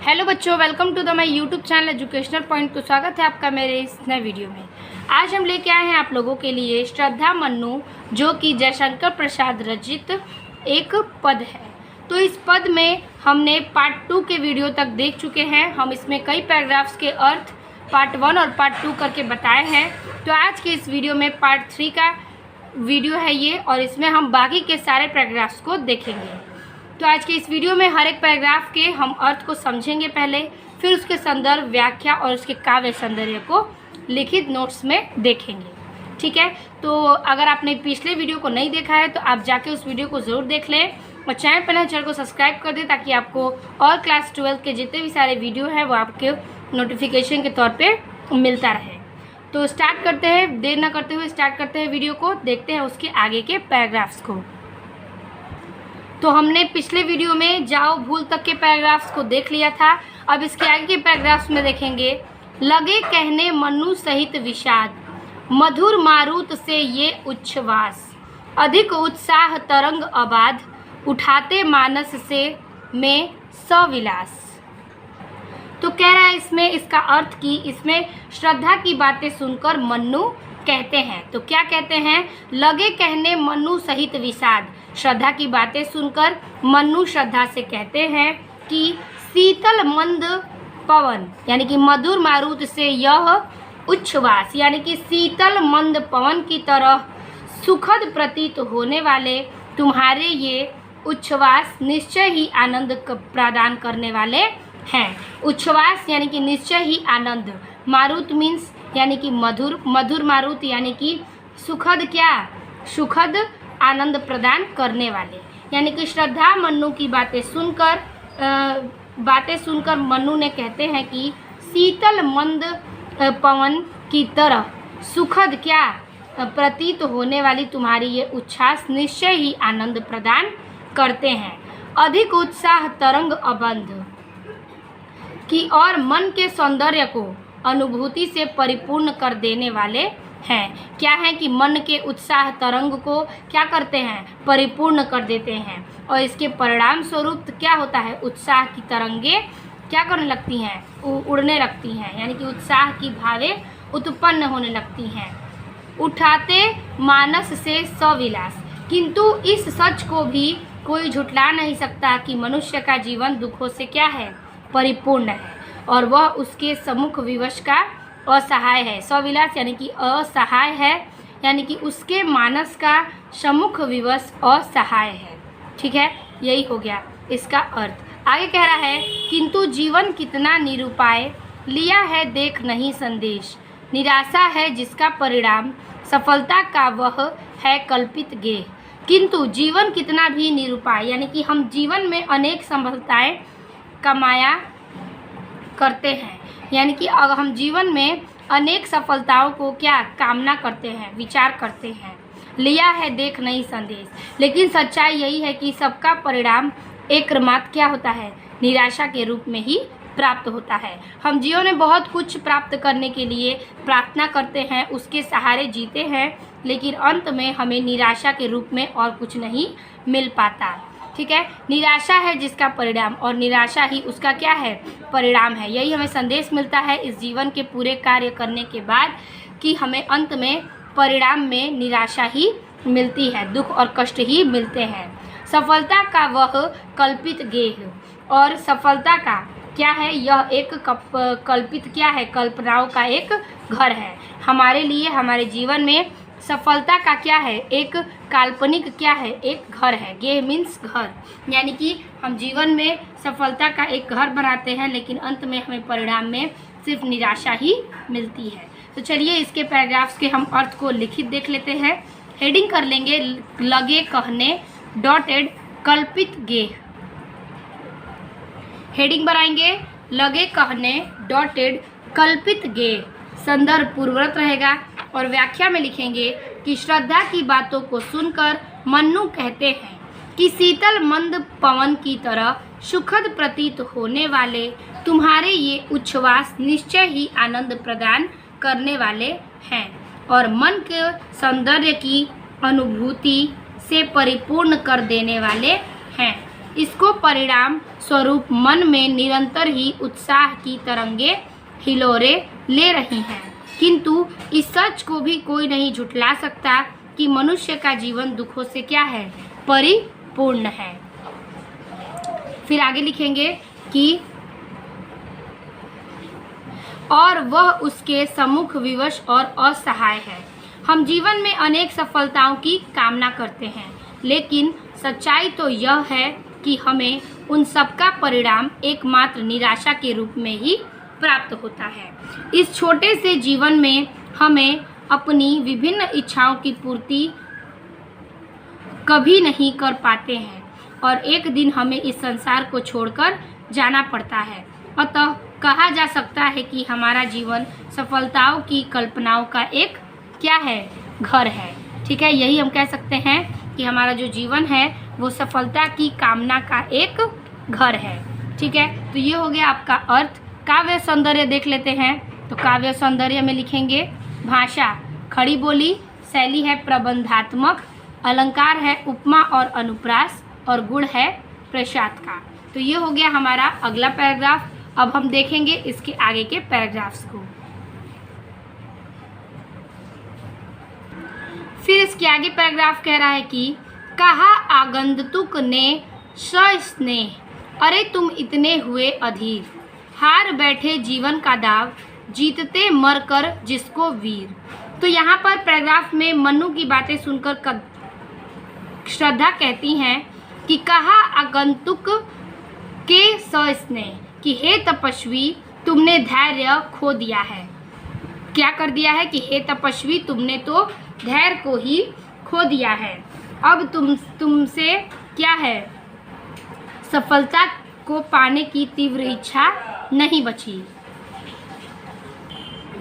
Hello बच्चों, welcome to the my YouTube channel educational point. तो स्वागत है आपका मेरे इस नए वीडियो में। आज हम लेके आए हैं आप लोगों के लिए श्रद्धा मन्नू, जो कि जयशंकर प्रसाद रचित एक पद है। तो इस पद में हमने पार्ट 2 के वीडियो तक देख चुके हैं। हम इसमें कई पैराग्राफ्स के अर्थ पार्ट 1 और पार्ट 2 करके बताए हैं। तो आज के इस वीडियो में पार्ट 3 का वीडियो है ये, और इसमें हम बाकी के सारे पैराग्राफ्स को देखेंगे। तो आज के इस वीडियो में हर एक पैराग्राफ के हम अर्थ को समझेंगे पहले, फिर उसके संदर्भ, व्याख्या और उसके काव्य सौंदर्य को लिखित नोट्स में देखेंगे। ठीक है, तो अगर आपने पिछले वीडियो को नहीं देखा है तो आप जाके उस वीडियो को ज़रूर देख लें, और चैनल पर नए चैनल को सब्सक्राइब कर दें, ताकि आपको और क्लास 12 के जितने भी सारे वीडियो हैं वो आपके नोटिफिकेशन के तौर पर मिलता रहे। तो स्टार्ट करते हैं, देर ना करते हुए स्टार्ट करते हैं वीडियो को, देखते हैं उसके आगे के पैराग्राफ्स को। तो हमने पिछले वीडियो में जाओ भूल तक के पैराग्राफ्स को देख लिया था। अब इसके आगे के पैराग्राफ्स में देखेंगे। लगे कहने मन्नू सहित विषाद, मधुर मारुत से ये उच्छ्वास, अधिक उत्साह तरंग अबाध, उठाते मानस से में सविलास। तो कह रहा है इसमें, इसका अर्थ की इसमें श्रद्धा की बातें सुनकर मन्नू कहते हैं। तो क्या कहते हैं? लगे कहने मन्नू सहित विषाद, श्रद्धा की बातें सुनकर मन्नू श्रद्धा से कहते हैं कि शीतल मंद पवन यानी कि मधुर मारुत से यह उच्छ्वास यानी कि शीतल मंद पवन की तरह सुखद प्रतीत होने वाले तुम्हारे ये उच्छ्वास निश्चय ही आनंद प्रदान करने वाले हैं। उच्छ्वास यानी कि निश्चय ही आनंद, मारुत मीन्स यानी कि मधुर, मधुर मारुत यानी कि सुखद, क्या सुखद आनंद प्रदान करने वाले। यानी कि श्रद्धा मन्नू की बातें सुनकर मन्नू ने कहते हैं कि शीतल मंद पवन की तरह सुखद क्या प्रतीत होने वाली तुम्हारी ये उच्छ्वास निश्चय ही आनंद प्रदान करते हैं। अधिक उत्साह तरंग अबंध की और मन के सौंदर्य को अनुभूति से परिपूर्ण कर देने वाले हैं। क्या है कि मन के उत्साह तरंग को क्या करते हैं? परिपूर्ण कर देते हैं, और इसके परिणाम स्वरूप क्या होता है? उत्साह की तरंगे क्या करने लगती हैं? उड़ने लगती हैं, यानी कि उत्साह की भावें उत्पन्न होने लगती हैं। उठाते मानस से सविलास, किंतु इस सच को भी कोई झुठला नहीं सकता कि मनुष्य का जीवन दुखों से क्या है? परिपूर्ण है, और वह उसके सम्मुख विवश का असहाय है। सविलास यानी कि असहाय है, यानी कि उसके मानस का सम्मुख विवश असहाय है। ठीक है, यही हो गया इसका अर्थ। आगे कह रहा है, किंतु जीवन कितना निरुपाय, लिया है देख नहीं संदेश, निराशा है जिसका परिणाम, सफलता का वह है कल्पित गेह। किंतु जीवन कितना भी निरुपाय यानी कि हम जीवन में अनेक सफलताएं कमाया करते हैं, यानी कि अगर हम जीवन में अनेक सफलताओं को क्या कामना करते हैं, विचार करते हैं, लिया है देख नहीं संदेश, लेकिन सच्चाई यही है कि सबका परिणाम एकमात्र क्या होता है? निराशा के रूप में ही प्राप्त होता है। हम जीवन में बहुत कुछ प्राप्त करने के लिए प्रार्थना करते हैं, उसके सहारे जीते हैं, लेकिन अंत में हमें निराशा के रूप में और कुछ नहीं मिल पाता। ठीक है, निराशा है जिसका परिणाम, और निराशा ही उसका क्या है? परिणाम है। यही हमें संदेश मिलता है इस जीवन के पूरे कार्य करने के बाद, कि हमें अंत में परिणाम में निराशा ही मिलती है, दुख और कष्ट ही मिलते हैं। सफलता का वह कल्पित गेह, और सफलता का क्या है? यह एक कल्पित क्या है? कल्पनाओं का एक घर है। हमारे लिए हमारे जीवन में सफलता का क्या है? एक काल्पनिक क्या है? एक घर है। गेह मीन्स घर, यानी कि हम जीवन में सफलता का एक घर बनाते हैं, लेकिन अंत में हमें परिणाम में सिर्फ निराशा ही मिलती है। तो चलिए इसके पैराग्राफ्स के हम अर्थ को लिखित देख लेते हैं। हेडिंग कर लेंगे, लगे कहने डॉटेड कल्पित गेह। हेडिंग बनाएंगे, लगे कहने डॉटेड कल्पित गेह, संदर्भ पूर्ववत रहेगा, और व्याख्या में लिखेंगे कि श्रद्धा की बातों को सुनकर मन्नू कहते हैं कि शीतल मंद पवन की तरह सुखद प्रतीत होने वाले तुम्हारे ये उच्छ्वास निश्चय ही आनंद प्रदान करने वाले हैं, और मन के सौंदर्य की अनुभूति से परिपूर्ण कर देने वाले हैं। इसको परिणाम स्वरूप मन में निरंतर ही उत्साह की तरंगे हिलोरे ले रही हैं। किंतु इस सच को भी कोई नहीं झुठला सकता कि मनुष्य का जीवन दुखों से क्या है, परिपूर्ण है। फिर आगे लिखेंगे कि और वह उसके सम्मुख विवश और असहाय है। हम जीवन में अनेक सफलताओं की कामना करते हैं, लेकिन सच्चाई तो यह है कि हमें उन सब का परिणाम एकमात्र निराशा के रूप में ही प्राप्त होता है। इस छोटे से जीवन में हमें अपनी विभिन्न इच्छाओं की पूर्ति कभी नहीं कर पाते हैं और एक दिन हमें इस संसार को छोड़कर जाना पड़ता है। अतः कहा जा सकता है कि हमारा जीवन सफलताओं की कल्पनाओं का एक क्या है, घर है। ठीक है, यही हम कह सकते हैं कि हमारा जो जीवन है वो सफलता की कामना का एक घर है। ठीक है, तो ये हो गया आपका अर्थ। काव्य सौंदर्य देख लेते हैं। तो काव्य सौंदर्य में लिखेंगे भाषा खड़ी बोली, शैली है प्रबंधात्मक, अलंकार है उपमा और अनुप्रास और गुण है प्रसाद का। तो ये हो गया हमारा अगला पैराग्राफ। अब हम देखेंगे इसके आगे के पैराग्राफ्स को। फिर इसके आगे पैराग्राफ कह रहा है कि कहा आगंतुक ने सस्नेह, अरे तुम इतने हुए अधीर, हार बैठे जीवन का दाव, जीतते मरकर जिसको वीर। तो यहाँ पर पैराग्राफ में मनु की बातें सुनकर श्रद्धा कहती हैं कि कहा आगंतुक के सस्नेह, कि हे तपस्वी तुमने धैर्य खो दिया है। क्या कर दिया है कि हे तपस्वी तुमने तो धैर्य को ही खो दिया है। अब तुमसे क्या है, सफलता को पाने की तीव्र इच्छा नहीं बची।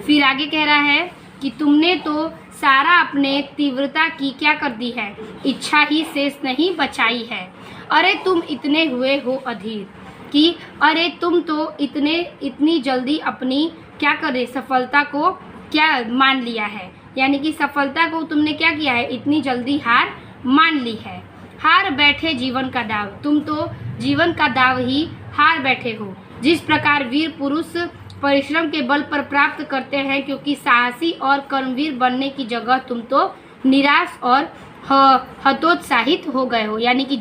फिर आगे कह रहा है कि तुमने तो सारा अपने तीव्रता की क्या कर दी है, इच्छा ही शेष नहीं बचाई है। अरे तुम इतने हुए हो अधीर, कि अरे तुम तो इतनी जल्दी अपनी क्या करे, सफलता को क्या मान लिया है, यानी कि सफलता को तुमने क्या किया है, इतनी जल्दी हार मान ली है। हार बैठे जीवन का दाव, तुम तो जीवन का दाव ही हार बैठे हो। जिस प्रकार वीर पुरुष परिश्रम के बल पर प्राप्त करते हैं, क्योंकि साहसी और कर्मवीर बनने की जगह तुम तो निराश और हतोत्साहित हो गए हो। यानी कि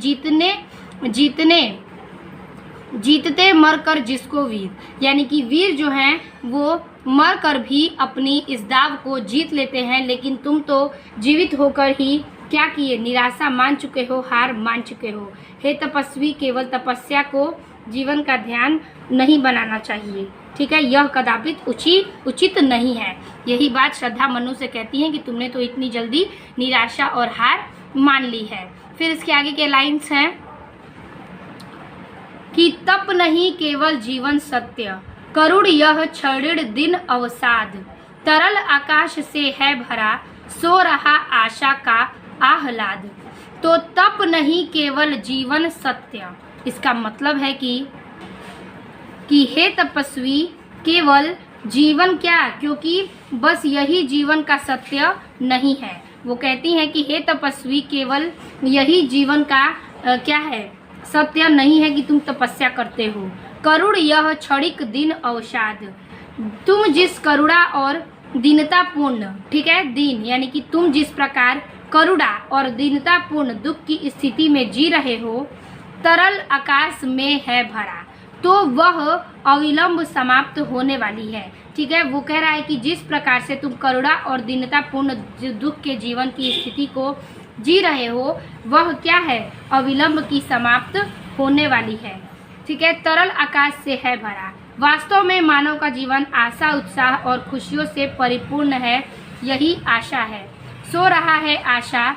जीतते मरकर जिसको वीर, यानी कि वीर जो हैं वो मरकर भी अपनी इस दाव को जीत लेते हैं, लेकिन तुम तो जीवित होकर ही क्या किए, निराशा मान चुके हो, हार मान चुके हो। हे तपस्वी, केवल तपस्या को जीवन का ध्यान नहीं बनाना चाहिए। ठीक है, यह कदापि उचित नहीं है। यही बात श्रद्धा मनु से कहती है कि तुमने तो इतनी जल्दी निराशा और हार मान ली है। फिर इसके आगे के लाइन्स हैं कि तप नहीं केवल जीवन सत्य, करुण यह क्षणिण दिन अवसाद, तरल आकाश से है भरा, सो रहा आशा का आह्लाद। तो तप नहीं केवल जीवन सत्य, इसका मतलब है कि हे तपस्वी, केवल जीवन क्या, क्योंकि बस यही जीवन का सत्य नहीं है। वो कहती हैं कि हे तपस्वी, केवल यही जीवन का क्या है, सत्य नहीं है कि तुम तपस्या करते हो। करुण यह क्षणिक दिन अवसाद, तुम जिस करुणा और दीनतापूर्ण, ठीक है, दीन यानी कि तुम जिस प्रकार करुणा और दीनतापूर्ण दुख की स्थिति में जी रहे हो, तरल आकाश में है भरा, तो वह अविलंब समाप्त होने वाली है। ठीक है, वो कह रहा है कि जिस प्रकार से तुम करुणा और दीनतापूर्ण दुख के जीवन की स्थिति को जी रहे हो, वह क्या है, अविलंब की समाप्त होने वाली है। ठीक है, तरल आकाश से है भरा। वास्तव में मानव का जीवन आशा, उत्साह और खुशियों से परिपूर्ण है। यही आशा है, सो रहा है आशा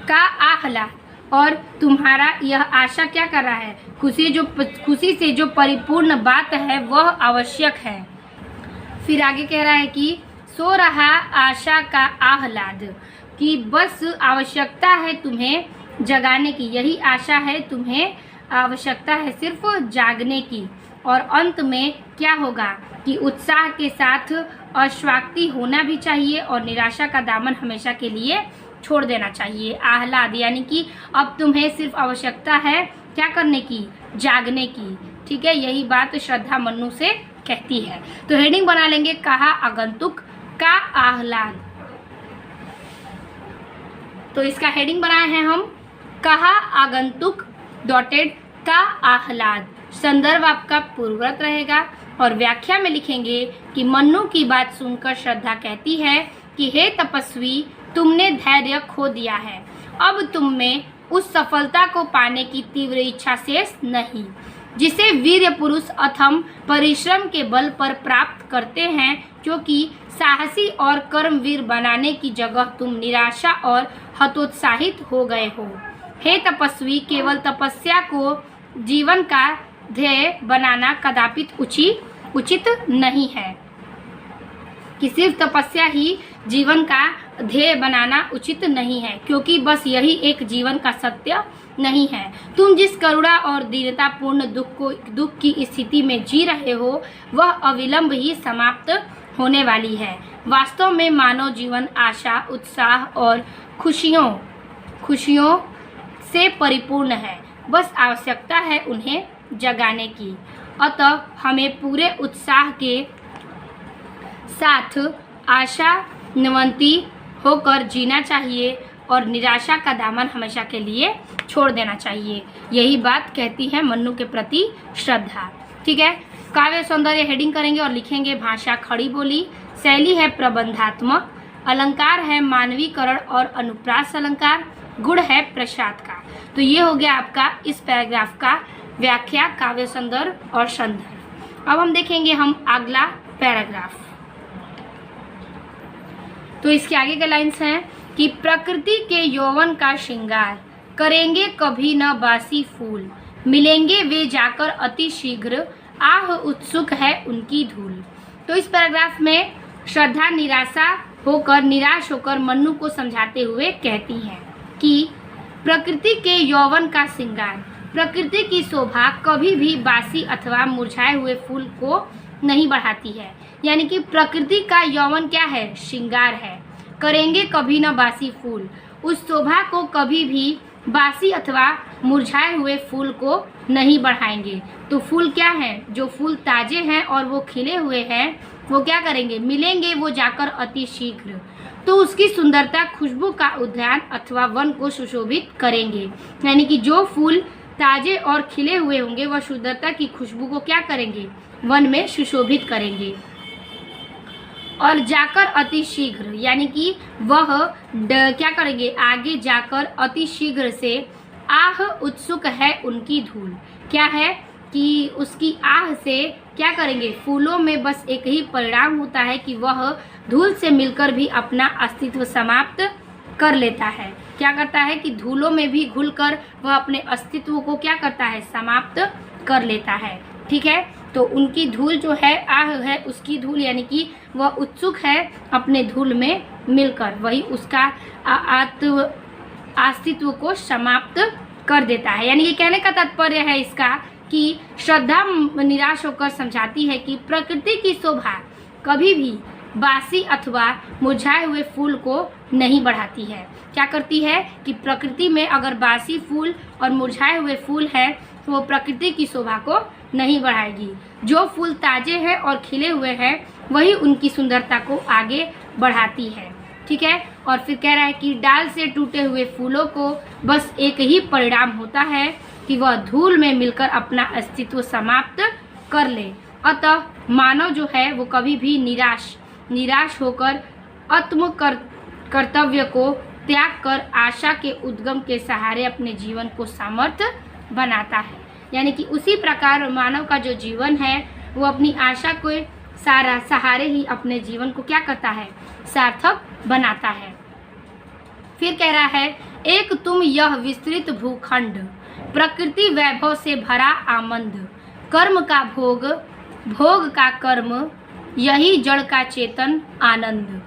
का आह्लाद, और तुम्हारा यह आशा क्या कर रहा है, खुशी से जो परिपूर्ण बात है वह आवश्यक है। फिर आगे कह रहा है कि सो रहा आशा का आह्लाद, कि बस आवश्यकता है तुम्हें जगाने की, यही आशा है, तुम्हें आवश्यकता है सिर्फ जागने की। और अंत में क्या होगा कि उत्साह के साथ अश्वाक्ति होना भी चाहिए और निराशा का दामन हमेशा के लिए छोड़ देना चाहिए। आह्लाद यानी कि अब तुम्हें सिर्फ आवश्यकता है क्या करने की, जागने की। ठीक है, यही बात श्रद्धा मन्नू से कहती है। तो हेडिंग बना लेंगे कहा आगंतुक का आह्लाद। तो इसका हेडिंग बनाए हैं हम कहा आगंतुक डॉटेड का आह्लाद। संदर्भ आपका पूर्ववत रहेगा और व्याख्या में लिखेंगे कि मन्नू की बात सुनकर श्रद्धा कहती है कि हे तपस्वी, तुमने धैर्य खो दिया है, अब तुम में उस सफलता को पाने की तीव्र इच्छा शेष नहीं जिसे वीर पुरुष अथम परिश्रम के बल पर प्राप्त करते हैं, क्योंकि साहसी और कर्मवीर बनाने की जगह तुम निराशा और हतोत्साहित हो गए हो। हे तपस्वी, केवल तपस्या को जीवन का ध्येय बनाना कदापि उचित नहीं है कि सिर्फ तपस्या ही जीवन का ध्येय बनाना उचित नहीं है, क्योंकि बस यही एक जीवन का सत्य नहीं है। तुम जिस करुणा और दीनतापूर्ण दुख की स्थिति में जी रहे हो वह अविलंब ही समाप्त होने वाली है। वास्तव में मानव जीवन आशा, उत्साह और खुशियों से परिपूर्ण है, बस आवश्यकता है उन्हें जगाने की। अतः हमें पूरे उत्साह के साथ आशान्वित होकर जीना चाहिए और निराशा का दामन हमेशा के लिए छोड़ देना चाहिए। यही बात कहती है मन्नू के प्रति श्रद्धा। ठीक है, काव्य सौंदर्य हेडिंग करेंगे और लिखेंगे भाषा खड़ी बोली, शैली है प्रबंधात्मक, अलंकार है मानवीकरण और अनुप्रास अलंकार, गुण है प्रसाद का। तो ये हो गया आपका इस पैराग्राफ का व्याख्या, काव्य सौंदर्य और संदर्भ। अब हम देखेंगे हम अगला पैराग्राफ। तो इसके आगे के लाइन्स हैं कि प्रकृति के यौवन का श्रृंगार करेंगे कभी न बासी फूल, मिलेंगे वे जाकर अति शीघ्र, आह उत्सुक है उनकी धूल। तो इस पैराग्राफ में श्रद्धा निराश होकर मन्नू को समझाते हुए कहती हैं कि प्रकृति के यौवन का श्रृंगार, प्रकृति की शोभा कभी भी बासी अथवा मुरझाए हुए फूल को नहीं बढ़ाती है। यानी कि प्रकृति का यौवन क्या है? श्रृंगार है। करेंगे कभी न बासी फूल, उस शोभा को कभी भी बासी अथवा मुरझाए हुए फूल को नहीं बढ़ाएंगे। तो फूल क्या हैं? जो फूल ताजे हैं और वो खिले हुए हैं वो क्या करेंगे? मिलेंगे वो जाकर अति शीघ्र, तो उसकी सुंदरता खुशबू का उद्यान अथवा वन को सुशोभित करेंगे। यानी कि जो फूल ताजे और खिले हुए होंगे वह सुंदरता की खुशबू को क्या करेंगे? वन में सुशोभित करेंगे। और जाकर अति शीघ्र, यानी कि वह क्या करेंगे? आगे जाकर अति शीघ्र से आह उत्सुक है उनकी धूल। क्या है कि उसकी आह से क्या करेंगे? फूलों में बस एक ही परिणाम होता है कि वह धूल से मिलकर भी अपना अस्तित्व समाप्त कर लेता है। क्या करता है कि धूलों में भी घुलकर वह अपने अस्तित्व को क्या करता है? समाप्त कर लेता है। ठीक है, तो उनकी धूल जो है, आह है उसकी धूल, यानी कि वह उत्सुक है अपने धूल में मिलकर, वही उसका अस्तित्व को समाप्त कर देता है। यानी कि कहने का तात्पर्य है इसका कि श्रद्धा निराश होकर समझाती है कि प्रकृति की शोभा कभी भी बासी अथवा मुरझाए हुए फूल को नहीं बढ़ाती है। क्या करती है कि प्रकृति में अगर बासी फूल और मुरझाए हुए फूल है तो वो प्रकृति की शोभा को नहीं बढ़ाएगी। जो फूल ताजे हैं और खिले हुए हैं वही उनकी सुंदरता को आगे बढ़ाती है। ठीक है, और फिर कह रहा है कि डाल से टूटे हुए फूलों को बस एक ही परिणाम होता है कि वह धूल में मिलकर अपना अस्तित्व समाप्त कर ले। अतः मानव जो है वो कभी भी निराश होकर आत्म कर्तव्य को त्याग कर आशा के उद्गम के सहारे अपने जीवन को सामर्थ्य बनाता है। यानी कि उसी प्रकार मानव का जो जीवन है वो अपनी आशा को सहारे ही अपने जीवन को क्या करता है? सार्थक बनाता है। फिर कह रहा है, एक तुम यह विस्तृत भूखंड, प्रकृति वैभव से भरा आमंद, कर्म का भोग, भोग का कर्म, यही जड़ का चेतन आनंद।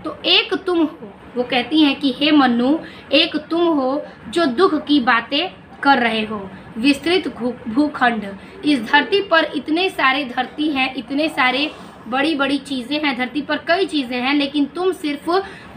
तो एक तुम हो, वो कहती हैं कि हे मन्नू, एक तुम हो जो दुख की बातें कर रहे हो। विस्तृत भूखंड, इस धरती पर इतने सारे धरती हैं, इतने सारे बड़ी बड़ी चीज़ें हैं, धरती पर कई चीज़ें हैं, लेकिन तुम सिर्फ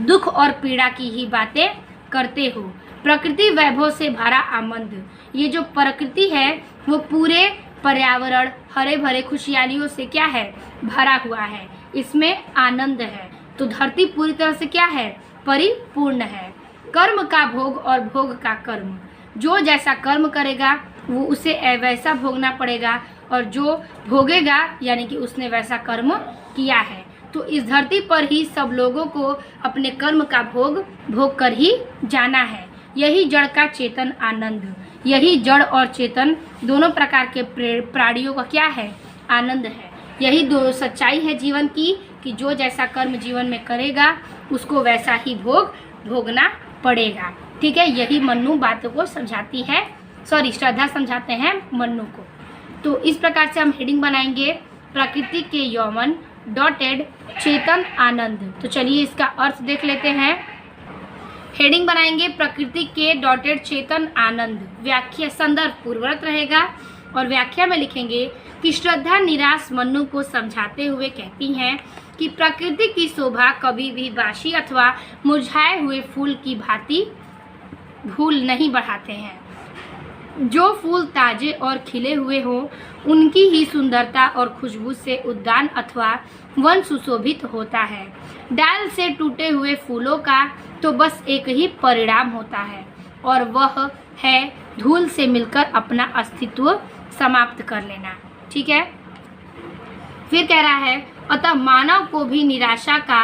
दुख और पीड़ा की ही बातें करते हो। प्रकृति वैभव से भरा आनंद, ये जो प्रकृति है वो पूरे पर्यावरण हरे भरे खुशहालियों से क्या है, भरा हुआ है, इसमें आनंद है। तो धरती पूरी तरह से क्या है, परिपूर्ण है। कर्म का भोग और भोग का कर्म, जो जैसा कर्म करेगा वो उसे वैसा भोगना पड़ेगा, और जो भोगेगा यानी कि उसने वैसा कर्म किया है। तो इस धरती पर ही सब लोगों को अपने कर्म का भोग कर ही जाना है। यही जड़ का चेतन आनंद, यही जड़ और चेतन दोनों प्रकार के प्राणियों का क्या है, आनंद है। यही दो सच्चाई है जीवन की, कि जो जैसा कर्म जीवन में करेगा उसको वैसा ही भोगना पड़ेगा। ठीक है, यही मन्नू बातों को समझाती है, श्रद्धा समझाते हैं मन्नू को। तो इस प्रकार से हम हेडिंग बनाएंगे, प्रकृति के यौवन डॉटेड चेतन आनंद। तो चलिए इसका अर्थ देख लेते हैं। हेडिंग बनाएंगे, प्रकृति के डॉटेड चेतन आनंद। व्याख्या संदर्भ पूर्ववत रहेगा, और व्याख्या में लिखेंगे कि श्रद्धा निराश मन्नू को समझाते हुए कहती हैं कि प्रकृति की शोभा कभी भी बासी अथवा मुरझाए हुए फूल की भांति फूल नहीं बढ़ाते हैं। जो फूल ताजे और खिले हुए हों उनकी ही सुंदरता और खुशबू से उद्यान अथवा वन सुशोभित होता है। डाल से टूटे हुए फूलों का तो बस एक ही परिणाम होता है, और वह है धूल से मिलकर अपना अस्तित्व समाप्त कर लेना। ठीक है, फिर कह रहा है, अतः मानव को भी निराशा का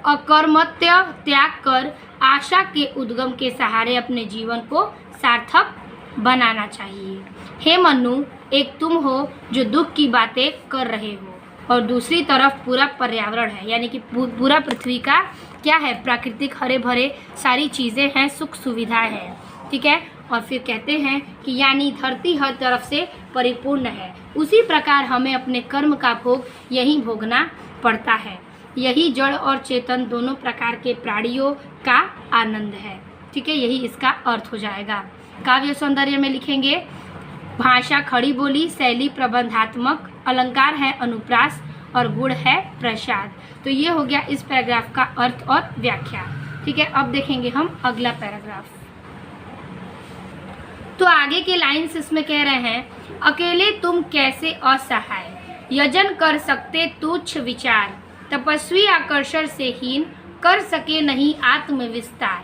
अकर्मत्य त्याग कर आशा के उद्गम के सहारे अपने जीवन को सार्थक बनाना चाहिए। हे मन्नू, एक तुम हो जो दुख की बातें कर रहे हो, और दूसरी तरफ पूरा पर्यावरण है, यानी कि पूरा पृथ्वी का क्या है, प्राकृतिक हरे भरे सारी चीज़ें हैं, सुख सुविधाएं हैं। ठीक है, और फिर कहते हैं कि यानी धरती हर तरफ से परिपूर्ण है, उसी प्रकार हमें अपने कर्म का भोग यही भोगना पड़ता है। यही जड़ और चेतन दोनों प्रकार के प्राणियों का आनंद है। ठीक है, यही इसका अर्थ हो जाएगा। काव्य सौंदर्य में लिखेंगे, भाषा खड़ी बोली, शैली प्रबंधात्मक, अलंकार है अनुप्रास, और गुण है प्रसाद। तो ये हो गया इस पैराग्राफ का अर्थ और व्याख्या। ठीक है, अब देखेंगे हम अगला पैराग्राफ। तो आगे के लाइन्स इसमें कह रहे हैं, अकेले तुम कैसे असहाय, यजन कर सकते तुच्छ विचार, तपस्वी आकर्षण से हीन, कर सके नहीं आत्मविस्तार।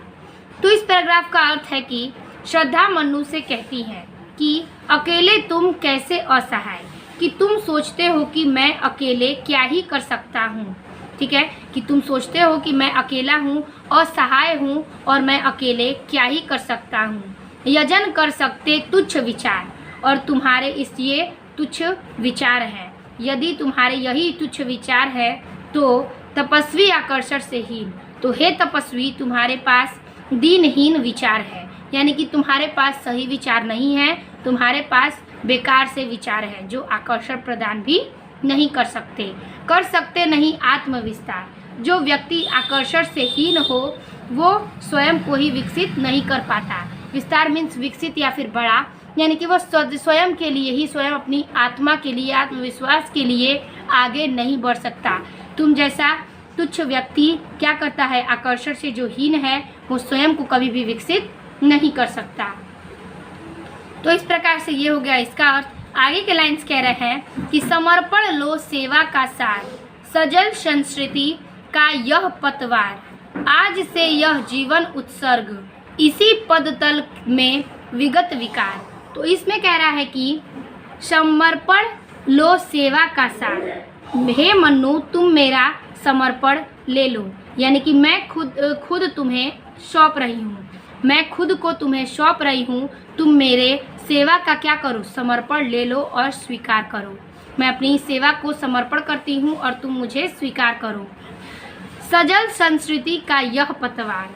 तो इस पैराग्राफ का अर्थ है कि श्रद्धा मन्नू से कहती है कि अकेले तुम कैसे असहाय, कि तुम सोचते हो कि मैं अकेले क्या ही कर सकता हूँ। ठीक है, कि तुम सोचते हो कि मैं अकेला हूँ, असहाय हूँ, और मैं अकेले क्या ही कर सकता हूँ। यजन कर सकते तुच्छ विचार, और तुम्हारे इस ये तुच्छ विचार है। यदि तुम्हारे यही तुच्छ विचार है तो तपस्वी आकर्षण से हीन, तो हे तपस्वी तुम्हारे पास दीनहीन विचार है, यानी कि तुम्हारे पास सही विचार नहीं है, तुम्हारे पास बेकार से विचार है जो आकर्षण प्रदान भी नहीं कर सकते नहीं आत्मविस्तार। जो व्यक्ति आकर्षण से हीन हो वो स्वयं को ही विकसित नहीं कर पाता। विस्तार मीन्स विकसित या फिर बड़ा, यानी कि वो स्वयं के लिए ही, स्वयं अपनी आत्मा के लिए, आत्मविश्वास के लिए आगे नहीं बढ़ सकता। तुम जैसा तुच्छ व्यक्ति क्या करता है, आकर्षण से जो हीन है वो स्वयं को कभी भी विकसित नहीं कर सकता। तो इस प्रकार से ये हो गया इसका अर्थ। आगे के लाइन्स कह रहे हैं कि समर्पण लो सेवा का सार, सजल संस्कृति का यह पतवार, आज से यह जीवन उत्सर्ग, इसी पद तल में विगत विकार। तो इसमें कह रहा है कि समर्पण लो सेवा का सार, हे मन्नू तुम मेरा समर्पण ले लो, यानी कि मैं खुद तुम्हें सौंप रही हूँ, मैं खुद को तुम्हें सौंप रही हूँ, तुम मेरे सेवा का क्या करो, समर्पण ले लो और स्वीकार करो। मैं अपनी सेवा को समर्पण करती हूँ और तुम मुझे स्वीकार करो। सजल संस्कृति का यह पतवार,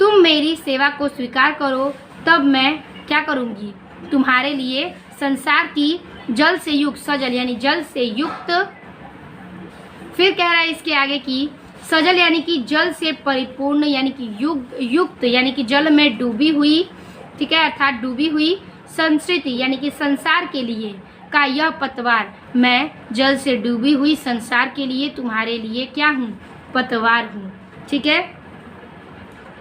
तुम मेरी सेवा को स्वीकार करो, तब मैं क्या करूँगी, तुम्हारे लिए संसार की जल से युक्त, सजल यानी जल से युक्त। फिर कह रहा है इसके आगे की सजल यानी कि जल से परिपूर्ण, यानी कि युक्त यानी कि जल में डूबी हुई, ठीक है, अर्थात डूबी हुई संस्कृति यानी कि संसार के लिए का यह पतवार, मैं जल से डूबी हुई संसार के लिए तुम्हारे लिए क्या हूँ, पतवार हूँ। ठीक है,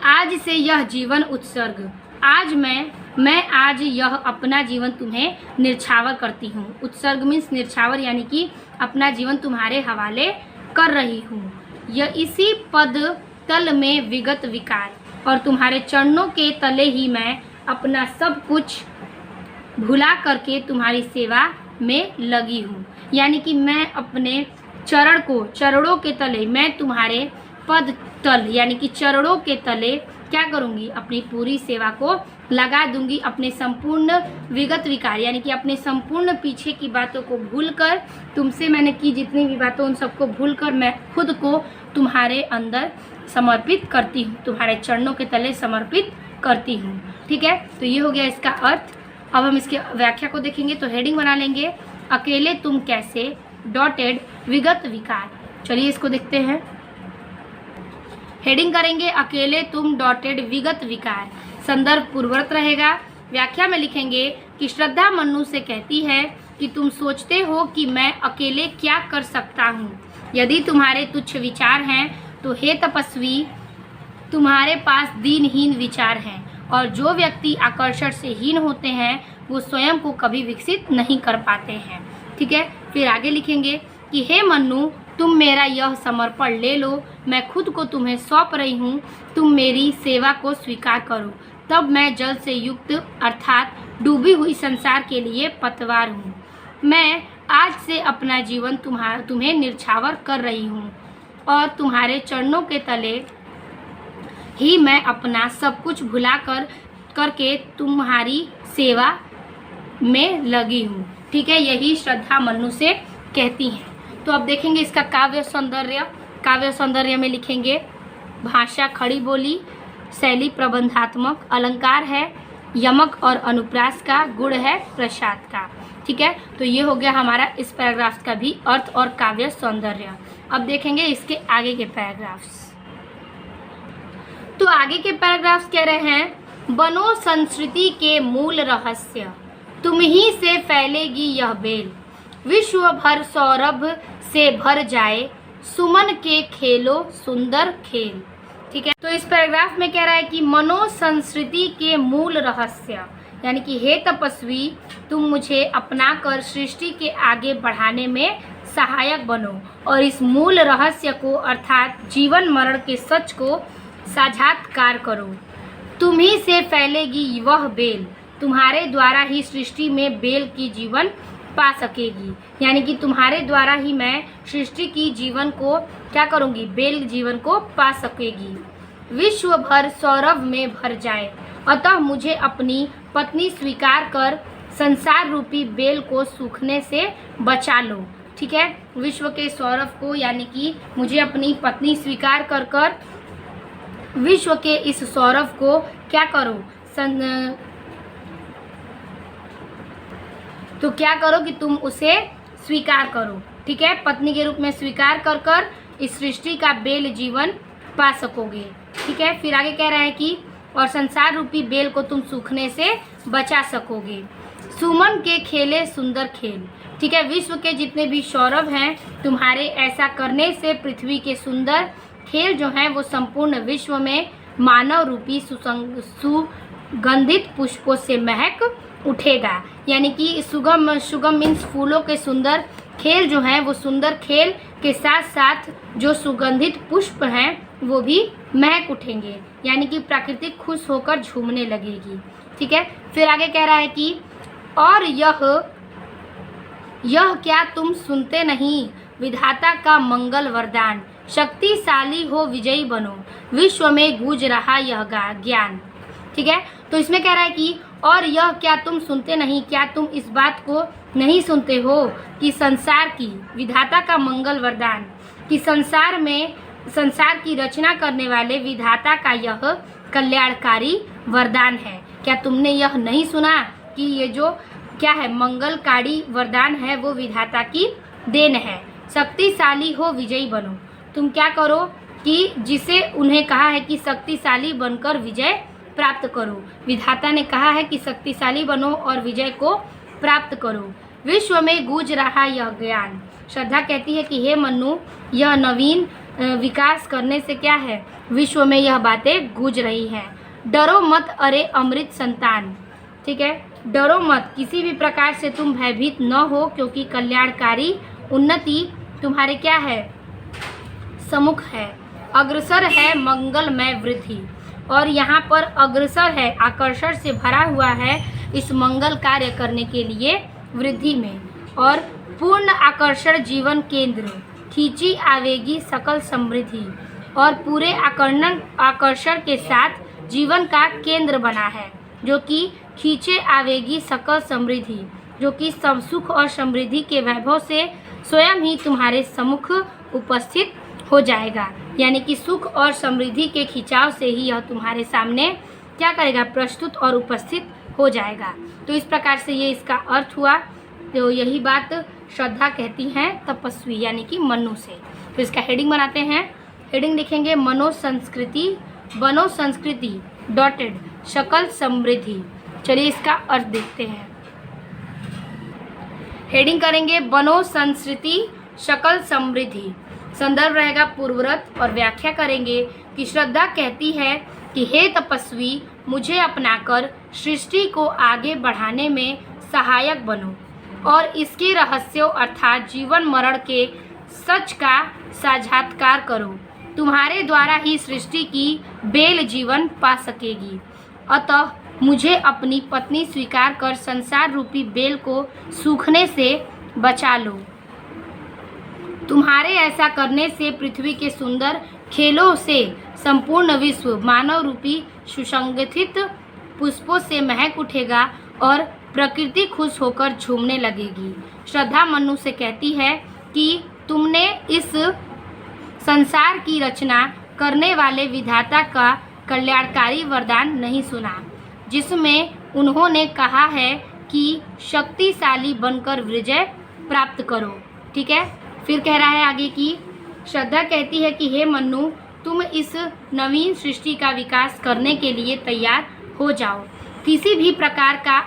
आज से यह जीवन उत्सर्ग, आज मैं मैं आज यह अपना जीवन तुम्हें निछावर करती हूँ। उत्सर्ग मीन्स निछावर, यानी कि अपना जीवन तुम्हारे हवाले कर रही हूँ। यह इसी पद तल में विगत विकार, और तुम्हारे चरणों के तले ही मैं अपना सब कुछ भुला करके तुम्हारी सेवा में लगी हूँ। यानी कि मैं अपने चरणों के तले, मैं तुम्हारे पद तल यानी कि चरणों के तले क्या करूँगी, अपनी पूरी सेवा को लगा दूंगी। अपने संपूर्ण विगत विकार यानी कि अपने संपूर्ण पीछे की बातों को भूलकर, तुमसे मैंने की जितनी भी बातों उन सबको भूलकर मैं खुद को तुम्हारे अंदर समर्पित करती हूँ, तुम्हारे चरणों के तले समर्पित करती हूँ। ठीक है, तो ये हो गया इसका अर्थ। अब हम इसके व्याख्या को देखेंगे। तो हेडिंग बना लेंगे, अकेले तुम कैसे डॉटेड विगत विकार। चलिए इसको देखते हैं। हेडिंग करेंगे अकेले तुम डॉटेड विगत विकार, संदर्भ पूर्ववत रहेगा। व्याख्या में लिखेंगे कि श्रद्धा मन्नू से कहती है कि तुम सोचते हो कि मैं अकेले क्या कर सकता हूँ। यदि तुम्हारे तुच्छ विचार हैं तो हे तपस्वी, तुम्हारे पास दीनहीन विचार हैं, और जो व्यक्ति आकर्षण से हीन होते हैं वो स्वयं को कभी विकसित नहीं कर पाते हैं। ठीक है, फिर आगे लिखेंगे कि हे मन्नू, तुम मेरा यह समर्पण ले लो, मैं खुद को तुम्हें सौंप रही हूँ, तुम मेरी सेवा को स्वीकार करो, तब मैं जल से युक्त अर्थात डूबी हुई संसार के लिए पतवार हूँ। मैं आज से अपना जीवन तुम्हें निछावर कर रही हूँ, और तुम्हारे चरणों के तले ही मैं अपना सब कुछ भुला करके तुम्हारी सेवा में लगी हूँ। ठीक है, यही श्रद्धा मन्नू से कहती हैं। तो अब देखेंगे इसका काव्य सौंदर्य। काव्य सौंदर्य में लिखेंगे भाषा खड़ी बोली, शैली प्रबंधात्मक, अलंकार है यमक और अनुप्रास का, गुण है प्रसाद का। ठीक है, तो ये हो गया हमारा इस पैराग्राफ का भी अर्थ और काव्य सौंदर्य। अब देखेंगे इसके आगे के पैराग्राफ्स। तो आगे के पैराग्राफ्स कह रहे हैं, बनो संस्कृति के मूल रहस्य, तुम ही से फैलेगी यह बेल, विश्व भर सौरभ से भर जाए, सुमन के खेलो सुंदर खेल। ठीक है, तो इस पैराग्राफ में कह रहा है कि मनो संस्कृति के मूल रहस्य, यानी कि हे तपस्वी, तुम मुझे अपना कर सृष्टि के आगे बढ़ाने में सहायक बनो, और इस मूल रहस्य को अर्थात जीवन मरण के सच को साक्षात्कार करो। तुम ही से फैलेगी वह बेल, तुम्हारे द्वारा ही सृष्टि में बेल की जीवन पा सकेगी। यानी कि तुम्हारे द्वारा ही मैं सृष्टि की जीवन को क्या करूँगी, बेल जीवन को पा सकेगी। विश्व भर सौरभ में भर जाए, अतः मुझे अपनी पत्नी स्वीकार कर संसार रूपी बेल को सूखने से बचा लो। ठीक है, विश्व के सौरभ को यानी कि मुझे अपनी पत्नी स्वीकार कर विश्व के इस सौरभ को क्या करो, तो क्या करो कि तुम उसे स्वीकार करो। ठीक है, पत्नी के रूप में स्वीकार कर इस सृष्टि का बेल जीवन पा सकोगे। ठीक है, फिर आगे कह रहा है कि और संसार रूपी बेल को तुम सूखने से बचा सकोगे। सुमन के खेले सुंदर खेल। ठीक है, विश्व के जितने भी सौरभ हैं, तुम्हारे ऐसा करने से पृथ्वी के सुंदर खेल जो हैं वो संपूर्ण विश्व में मानव रूपी सुगंधित पुष्पों से महक उठेगा। यानी कि सुगम मीन्स फूलों के सुंदर खेल जो हैं वो सुंदर खेल के साथ साथ जो सुगंधित पुष्प हैं वो भी महक उठेंगे, यानी कि प्रकृति खुश होकर झूमने लगेगी। ठीक है, फिर आगे कह रहा है कि और यह क्या तुम सुनते नहीं, विधाता का मंगल वरदान, शक्तिशाली हो विजयी बनो, विश्व में गूंज रहा यह ज्ञान। ठीक है, तो इसमें कह रहा है कि और यह क्या तुम सुनते नहीं, क्या तुम इस बात को नहीं सुनते हो कि संसार की विधाता का मंगल वरदान, कि संसार की रचना करने वाले विधाता का यह कल्याणकारी वरदान है। क्या तुमने यह नहीं सुना कि ये जो क्या है मंगलकारी वरदान है वो विधाता की देन है। शक्तिशाली हो विजयी बनो, तुम क्या करो कि जिसे उन्हें कहा है कि शक्तिशाली बनकर विजय प्राप्त करो, विधाता ने कहा है कि शक्तिशाली बनो और विजय को प्राप्त करो। विश्व में गूंज रहा यह ज्ञान, श्रद्धा कहती है कि हे मन्नू, यह नवीन विकास करने से क्या है, विश्व में यह बातें गूंज रही हैं। डरो मत अरे अमृत संतान, ठीक है। डरो मत, किसी भी प्रकार से तुम भयभीत न हो, क्योंकि कल्याणकारी उन्नति तुम्हारे क्या है, सम्मुख है। अग्रसर है मंगलमय वृद्धि, और यहाँ पर अग्रसर है, आकर्षण से भरा हुआ है इस मंगल कार्य करने के लिए वृद्धि में। और पूर्ण आकर्षण जीवन केंद्र, खींची आवेगी सकल समृद्धि, और पूरे आकर्षण के साथ जीवन का केंद्र बना है, जो कि खींचे आवेगी सकल समृद्धि, जो कि सब सुख और समृद्धि के वैभव से स्वयं ही तुम्हारे सम्मुख उपस्थित हो जाएगा। यानी कि सुख और समृद्धि के खिंचाव से ही यह तुम्हारे सामने क्या करेगा, प्रस्तुत और उपस्थित हो जाएगा। तो इस प्रकार से ये इसका अर्थ हुआ। तो यही बात श्रद्धा कहती हैं तपस्वी यानी कि मनु से। तो इसका हेडिंग बनाते हैं। हेडिंग लिखेंगे मनोसंस्कृति, बनोसंस्कृति डॉटेड सकल समृद्धि। चलिए इसका अर्थ देखते हैं। हेडिंग करेंगे बनोसंस्कृति सकल समृद्धि। संदर्भ रहेगा पूर्वरत, और व्याख्या करेंगे कि श्रद्धा कहती है कि हे तपस्वी, मुझे अपनाकर सृष्टि को आगे बढ़ाने में सहायक बनो और इसके रहस्यों अर्थात जीवन मरण के सच का साक्षात्कार करो। तुम्हारे द्वारा ही सृष्टि की बेल जीवन पा सकेगी। अतः मुझे अपनी पत्नी स्वीकार कर संसार रूपी बेल को सूखने से बचा लो। तुम्हारे ऐसा करने से पृथ्वी के सुंदर खेलों से संपूर्ण विश्व मानव रूपी सुसंगठित पुष्पों से महक उठेगा और प्रकृति खुश होकर झूमने लगेगी। श्रद्धा मनु से कहती है कि तुमने इस संसार की रचना करने वाले विधाता का कल्याणकारी वरदान नहीं सुना, जिसमें उन्होंने कहा है कि शक्तिशाली बनकर विजय प्राप्त करो। ठीक है। फिर कह रहा है आगे कि श्रद्धा कहती है कि हे मनु, तुम इस नवीन सृष्टि का विकास करने के लिए तैयार हो जाओ। किसी भी प्रकार का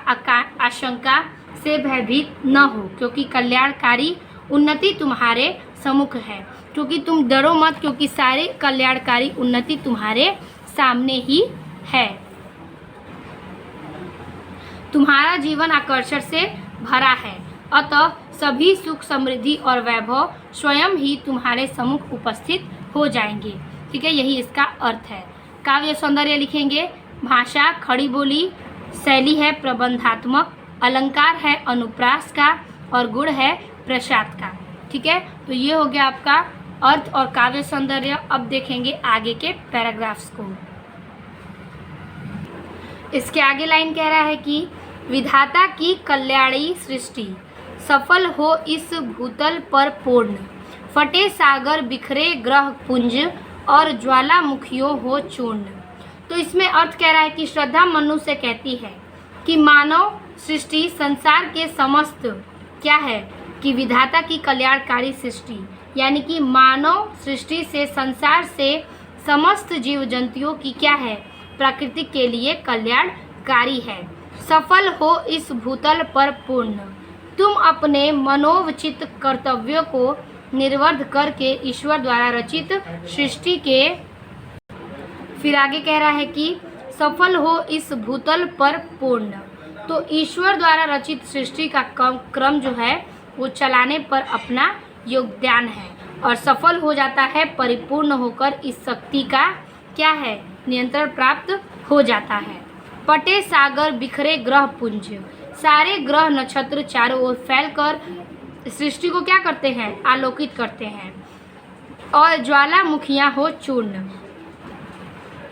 आशंका से भयभीत न हो, क्योंकि कल्याणकारी उन्नति तुम्हारे सम्मुख है। क्योंकि तुम डरो मत, क्योंकि सारे कल्याणकारी उन्नति तुम्हारे सामने ही है। तुम्हारा जीवन आकर्षण से भरा है, अतः सभी सुख समृद्धि और वैभव स्वयं ही तुम्हारे सम्मुख उपस्थित हो जाएंगे। ठीक है, यही इसका अर्थ है। काव्य सौंदर्य लिखेंगे। भाषा खड़ी बोली, शैली है प्रबंधात्मक, अलंकार है अनुप्रास का, और गुण है प्रसाद का। ठीक है, तो ये हो गया आपका अर्थ और काव्य सौंदर्य। अब देखेंगे आगे के पैराग्राफ्स को। इसके आगे लाइन कह रहा है कि विधाता की कल्याणी सृष्टि सफल हो इस भूतल पर पूर्ण, फटे सागर बिखरे ग्रह पुंज और ज्वालामुखियों हो चूर्ण। तो इसमें अर्थ कह रहा है कि श्रद्धा मनु से कहती है कि मानव सृष्टि संसार के समस्त क्या है कि विधाता की कल्याणकारी सृष्टि, यानी कि मानव सृष्टि से संसार से समस्त जीव जंतुओं की क्या है, प्रकृति के लिए कल्याणकारी है। सफल हो इस भूतल पर पूर्ण, तुम अपने मनोवचित कर्तव्यों को निर्वर्ध करके ईश्वर द्वारा रचित सृष्टि के, फिर आगे कह रहा है कि सफल हो इस भूतल पर पूर्ण, तो ईश्वर द्वारा रचित सृष्टि का क्रम जो है वो चलाने पर अपना योगदान है और सफल हो जाता है, परिपूर्ण होकर इस शक्ति का क्या है, नियंत्रण प्राप्त हो जाता है। पटे सागर बिखरे ग्रह पुंज, सारे ग्रह नक्षत्र चारों ओर फैलकर सृष्टि को क्या करते हैं, आलोकित करते हैं। और ज्वालामुखियां हो चूर्ण,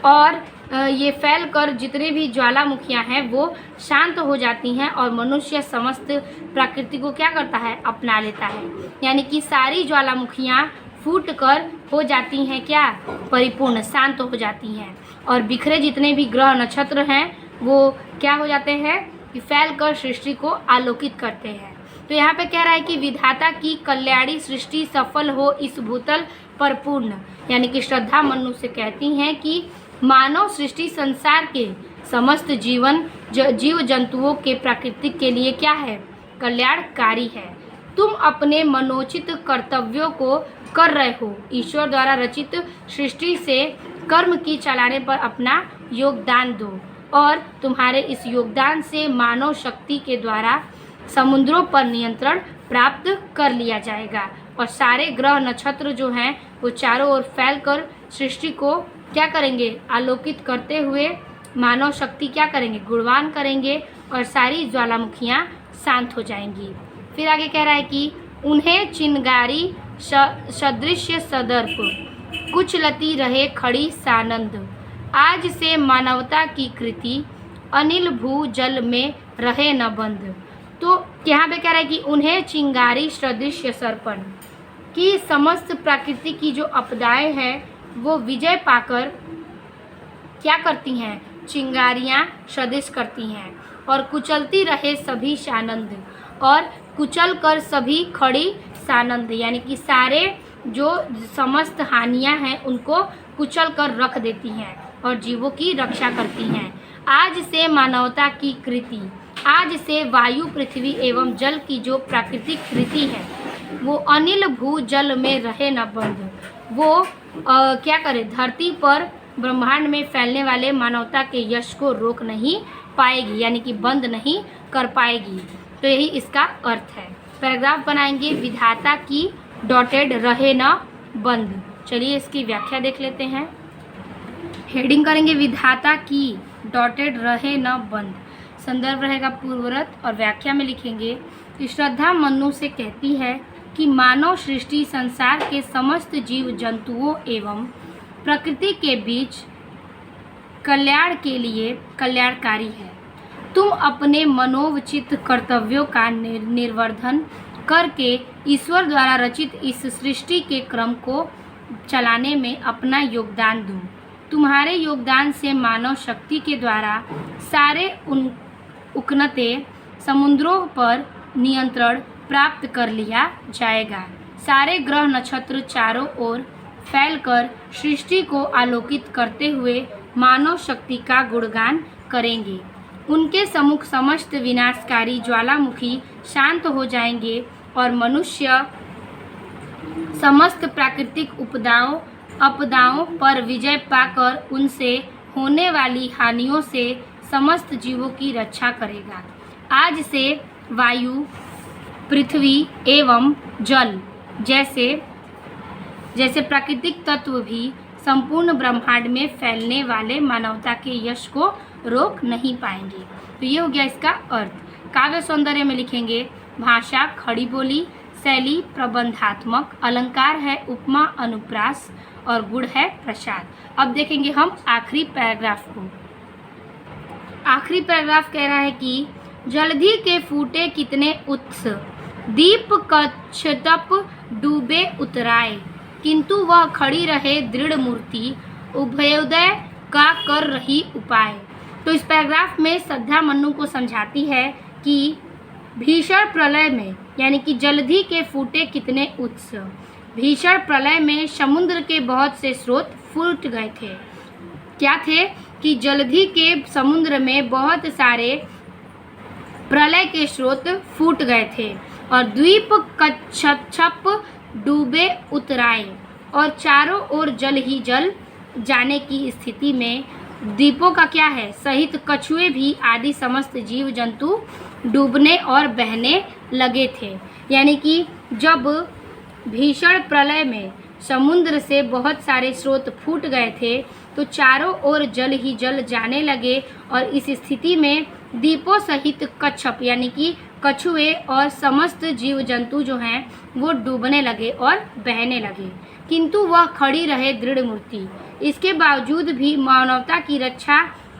और ये फैलकर जितने भी ज्वालामुखियां हैं वो शांत हो जाती हैं और मनुष्य समस्त प्रकृति को क्या करता है, अपना लेता है। यानी कि सारी ज्वालामुखियां फूट कर हो जाती हैं क्या, परिपूर्ण, शांत हो जाती हैं। और बिखरे जितने भी ग्रह नक्षत्र हैं वो क्या हो जाते हैं कि फैलकर सृष्टि को आलोकित करते हैं। तो यहाँ पे कह रहा है कि विधाता की कल्याणी सृष्टि सफल हो इस भूतल पर पूर्ण, यानी कि श्रद्धा मनु से कहती हैं कि मानव सृष्टि संसार के समस्त जीव जंतुओं के प्रकृति के लिए क्या है, कल्याणकारी है। तुम अपने मनोचित कर्तव्यों को कर रहे हो, ईश्वर द्वारा रचित सृष्टि से कर्म की चलाने पर अपना योगदान दो। और तुम्हारे इस योगदान से मानव शक्ति के द्वारा समुद्रों पर नियंत्रण प्राप्त कर लिया जाएगा और सारे ग्रह नक्षत्र जो हैं वो चारों ओर फैलकर सृष्टि को क्या करेंगे, आलोकित करते हुए मानव शक्ति क्या करेंगे, गुणवान करेंगे और सारी ज्वालामुखियाँ शांत हो जाएंगी। फिर आगे कह रहा है कि उन्हें चिंगारी सदृश सदर्प कुचलती रहे खड़ी सानंद, आज से मानवता की कृति अनिल भू जल में रहे न बंद। तो यहाँ पे कह रहा है कि उन्हें चिंगारी सदृश सर्पण की समस्त प्रकृति की जो आपदाएं हैं वो विजय पाकर क्या करती हैं, चिंगारियाँ सदृश करती हैं और कुचलती रहे सभी सानंद, और कुचल कर सभी खड़ी सानंद, यानी कि सारे जो समस्त हानियां हैं उनको कुचल कर रख देती हैं और जीवों की रक्षा करती हैं। आज से मानवता की कृति, आज से वायु पृथ्वी एवं जल की जो प्राकृतिक कृति है वो अनिल भू जल में रहे न बंद, वो क्या करे, धरती पर ब्रह्मांड में फैलने वाले मानवता के यश को रोक नहीं पाएगी, यानी कि बंद नहीं कर पाएगी। तो यही इसका अर्थ है। पैराग्राफ बनाएंगे, विधाता की डॉटेड रहे न बंद। चलिए इसकी व्याख्या देख लेते हैं। हेडिंग करेंगे विधाता की डॉटेड रहे न बंद, संदर्भ रहेगा पूर्वरत और व्याख्या में लिखेंगे कि श्रद्धा मनु से कहती है कि मानव सृष्टि संसार के समस्त जीव जंतुओं एवं प्रकृति के बीच कल्याण के लिए कल्याणकारी है। तुम अपने मनोवचित कर्तव्यों का निर्वर्धन करके ईश्वर द्वारा रचित इस सृष्टि के क्रम को चलाने में अपना योगदान दो। तुम्हारे योगदान से मानव शक्ति के द्वारा सारे उकनते समुद्रों पर नियंत्रण प्राप्त कर लिया जाएगा। सारे ग्रह नक्षत्र चारों ओर फैलकर सृष्टि को आलोकित करते हुए मानव शक्ति का गुणगान करेंगे। उनके सम्मुख समस्त विनाशकारी ज्वालामुखी शांत हो जाएंगे और मनुष्य समस्त प्राकृतिक आपदाओं पर विजय पाकर उनसे होने वाली हानियों से समस्त जीवों की रक्षा करेगा। आज से वायु, पृथ्वी एवं जल जैसे प्राकृतिक तत्व भी संपूर्ण ब्रह्मांड में फैलने वाले मानवता के यश को रोक नहीं पाएंगे। तो ये हो गया इसका अर्थ। काव्य सौंदर्य में लिखेंगे भाषा खड़ी बोली, शैली प्रबंधात्मक, अलंकार है उपमा अनुप्रास और गुण है प्रसाद। अब देखेंगे हम आखिरी पैराग्राफ को। आखिरी पैराग्राफ कह रहा है कि जलधि के फूटे कितने उत्स, दीप कच्छतप डूबे उतराए, किंतु वह खड़ी रहे दृढ़ मूर्ति, उभयोदय का कर रही उपाय। तो इस पैराग्राफ में श्रद्धा मनु को समझाती है कि भीषण प्रलय में, यानी कि जलधि के फूटे कितने उत्स, भीषण प्रलय में समुद्र के बहुत से स्रोत फूट गए थे। क्या थे कि जलधि के समुद्र में बहुत सारे प्रलय के स्रोत फूट गए थे और द्वीप कच्छप डूबे उतराए, और चारों ओर जल ही जल जाने की स्थिति में द्वीपों का क्या है, सहित कछुए भी आदि समस्त जीव जंतु डूबने और बहने लगे थे। यानी कि जब भीषण प्रलय में समुद्र से बहुत सारे स्रोत फूट गए थे तो चारों ओर जल ही जल जाने लगे और इस स्थिति में द्वीपों सहित कच्छप यानी कि कछुए और समस्त जीव जंतु जो हैं वो डूबने लगे और बहने लगे, किंतु वह खड़ी रहे दृढ़ मूर्ति। इसके बावजूद भी मानवता की रक्षा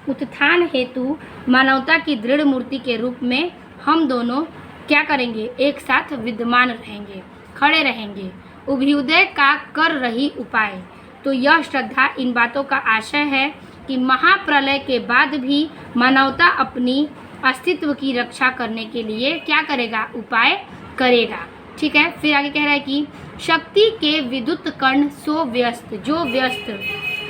उत्थान हेतु मानवता की दृढ़ मूर्ति के रूप में हम दोनों क्या करेंगे, एक साथ विद्यमान रहेंगे, खड़े रहेंगे, उभयोदय का कर रही उपाय। तो यह श्रद्धा इन बातों का आशय है कि महाप्रलय के बाद भी मानवता अपनी अस्तित्व की रक्षा करने के लिए क्या करेगा, उपाय करेगा। ठीक है। फिर आगे कह रहा है कि शक्ति के विद्युत कर्ण सो व्यस्त, जो व्यस्त,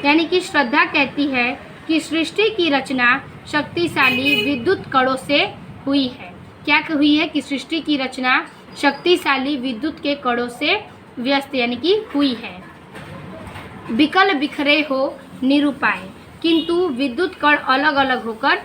यानी कि श्रद्धा कहती है कि सृष्टि की रचना शक्तिशाली विद्युत कणों से हुई है। क्या हुई है कि सृष्टि की रचना शक्तिशाली विद्युत के कणों से व्यस्त यानी कि हुई है। विकल बिखरे हो निरुपाय, किंतु विद्युत कण अलग अलग होकर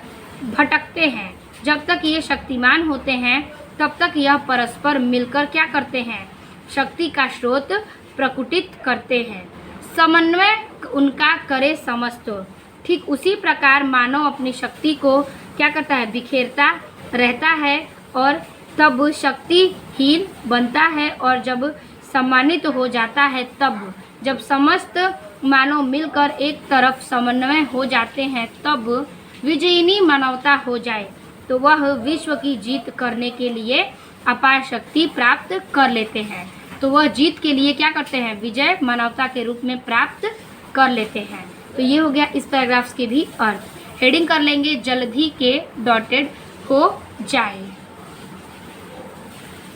भटकते हैं। जब तक ये शक्तिमान होते हैं तब तक यह परस्पर मिलकर क्या करते हैं, शक्ति का स्रोत प्रकटित करते हैं। समन्वय उनका करे समस्त। ठीक उसी प्रकार मानव अपनी शक्ति को क्या करता है, बिखेरता रहता है और तब शक्तिहीन बनता है, और जब सम्मानित हो जाता है तब, जब समस्त मानव मिलकर एक तरफ समन्वय हो जाते हैं तब विजयिनी मानवता हो जाए तो वह विश्व की जीत करने के लिए अपार शक्ति प्राप्त कर लेते हैं। तो वह जीत के लिए क्या करते हैं, विजय मानवता के रूप में प्राप्त कर लेते हैं। तो ये हो गया इस पैराग्राफ्स के भी अर्थ। हेडिंग कर लेंगे जल्दी के डॉटेड हो जाए।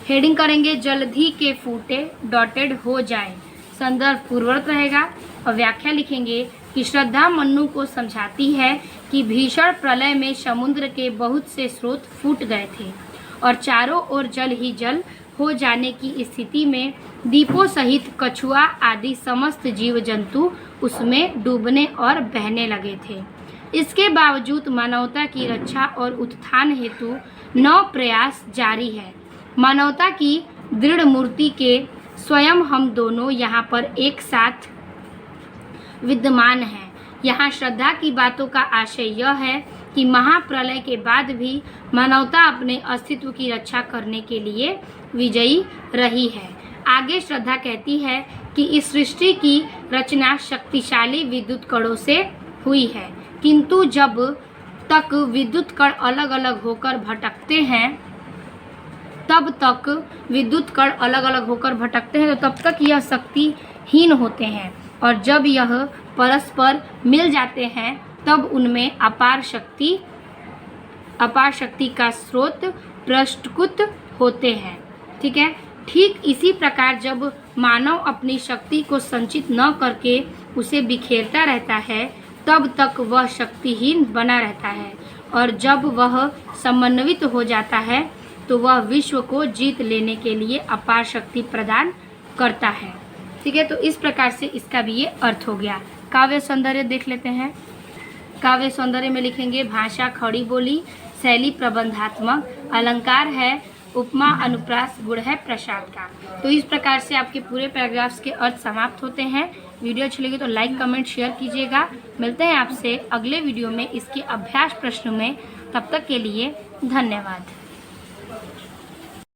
हेडिंग करेंगे जल्दी के फूटे डॉटेड हो जाए। संदर्भ पूर्ववर्त रहेगा और व्याख्या लिखेंगे कि श्रद्धा मन्नू को समझाती है कि भीषण प्रलय में समुद्र के बहुत से स्रोत फूट गए थे और चारों ओर जल ही जल हो जाने की स्थिति में दीपों सहित कछुआ आदि समस्त जीव जंतु उसमें डूबने और बहने लगे थे। इसके बावजूद मानवता की रक्षा और उत्थान हेतु नव प्रयास जारी है। मानवता की दृढ़ मूर्ति के स्वयं हम दोनों यहाँ पर एक साथ विद्यमान हैं। यहाँ श्रद्धा की बातों का आशय यह है कि महाप्रलय के बाद भी मानवता अपने अस्तित्व की रक्षा करने के लिए विजयी रही है। आगे श्रद्धा कहती है कि इस सृष्टि की रचना शक्तिशाली विद्युत कणों से हुई है, किंतु जब तक विद्युत कण अलग अलग होकर भटकते हैं तब तक यह शक्तिहीन होते हैं, और जब यह परस्पर मिल जाते हैं तब उनमें अपार शक्ति का स्रोत प्रस्फुटित होते हैं। ठीक है। ठीक इसी प्रकार जब मानव अपनी शक्ति को संचित न करके उसे बिखेरता रहता है तब तक वह शक्तिहीन बना रहता है, और जब वह समन्वित हो जाता है तो वह विश्व को जीत लेने के लिए अपार शक्ति प्रदान करता है। ठीक है। तो इस प्रकार से इसका भी ये अर्थ हो गया। काव्य सौंदर्य देख लेते हैं। काव्य सौंदर्य में लिखेंगे भाषा खड़ी बोली, शैली प्रबंधात्मक, अलंकार है, उपमा अनुप्रास, गुण है प्रसाद का। तो इस प्रकार से आपके पूरे पैराग्राफ्स के अर्थ समाप्त होते हैं। वीडियो अच्छी लगी तो लाइक कमेंट शेयर कीजिएगा। मिलते हैं आपसे अगले वीडियो में इसके अभ्यास प्रश्न में। तब तक के लिए धन्यवाद।